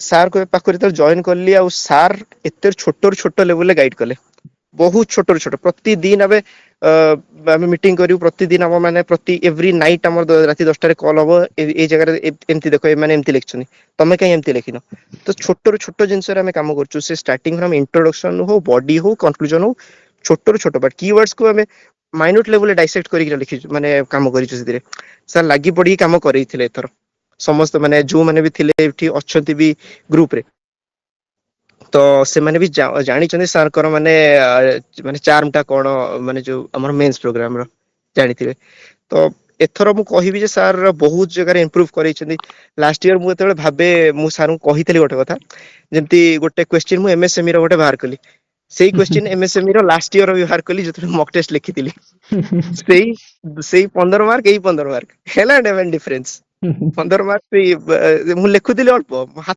Sir ଙ୍କ ପାଖରେ ଯେତେବେଳେ ଜଏନ୍ କଲି ଆଉ ସାର୍ ଏତେ ଛୋଟରୁ ଛୋଟ ଲେଭେଲରେ ଗାଇଡ୍ କଲେ, ବହୁତ ଛୋଟରୁ ଛୋଟ। ପ୍ରତିଦିନ ଆମେ ମିଟିଂ କରିବୁ, ପ୍ରତିଦିନ ଆମ ମାନେ ପ୍ରତି ଏଭ୍ରି ନାଇଟ୍ ଆମର ରାତି 10ଟାରେ କଲ୍ ହବ, ଏଇ ଜାଗାରେ ଏମିତି ଦେଖ ଏମାନେ ଏମିତି ଲେଖିଛନ୍ତି, ତମେ କାହିଁ ଏମିତି ଲେଖିନ। ତ ଛୋଟରୁ ଛୋଟ ଜିନିଷରେ ଆମେ କାମ କରୁଛୁ। ସେ ଷ୍ଟାର୍ଟିଂ ଫ୍ରମ୍ ଇଣ୍ଟ୍ରୋଡକ୍ସନ ହଉ, ବଡି ହଉ, କନକ୍ଲୁଜନ ହଉ, ଛୋଟରୁ ଛୋଟ ପାର୍ଟ କିୱାର୍ଡସ୍ କୁ ଆମେ ମାଇନ୍ୟୁଟ ଲେଭେଲରେ ଡାଇସେକ୍ଟ କରିକି ଲେଖିଛୁ, ମାନେ କାମ କରିଛୁ ସେଥିରେ। ସାର୍ ଲାଗି ପଡିକି କାମ କରେଇଥିଲେ ଏଥର ସମସ୍ତେ, ମାନେ ଯୋଉମାନେ ବି ଥିଲେ ଏଠି ଅଛନ୍ତି ବି ଗ୍ରୁପରେ, ତ ସେମାନେ ବି ଜାଣିଛନ୍ତି ସାର୍ଙ୍କର ମାନେ ମାନେ ଚାର୍ମ ଟା କଣ, ମାନେ ଯୋଉ ଆମର ମେନ୍ସ ପ୍ରୋଗ୍ରାମ ର ଜାଣିଥିବେ। ତ ଏଥର ମୁଁ କହିବି ଯେ ସାର୍ ବହୁତ ଜାଗାରେ ଇମ୍ପ୍ରୁଭ କରେଇଛନ୍ତି। ଲାଷ୍ଟ ଇୟର ମୁଁ ଯେତେବେଳେ ଭାବେ, ମୁଁ ସାର୍ଙ୍କୁ କହିଥିଲି ଗୋଟେ କଥା, ଯେମିତି ଗୋଟେ କ୍ୱେଶ୍ଚିନ୍ ମୁଁ ଏମଏସଏମଇ ର ଗୋଟେ ବାହାର କଲି, ସେଇ କ୍ୱେଶ୍ଚିନ୍ ଏମଏସଏମଇ ର ଲାଷ୍ଟ ଇୟର ବି ବାହାର କଲି ଯେତେବେଳେ ମକ୍ ଟେଷ୍ଟ ଲେଖିଥିଲି। ସେଇ ସେଇ 15 ମାର୍କ, ଏଇ 15 ମାର୍କ ହେଲା ଡିଫରେନ୍ସ। 15 ମାର୍କ ମୁଁ ଲେଖୁଥିଲି ଅଳ୍ପ,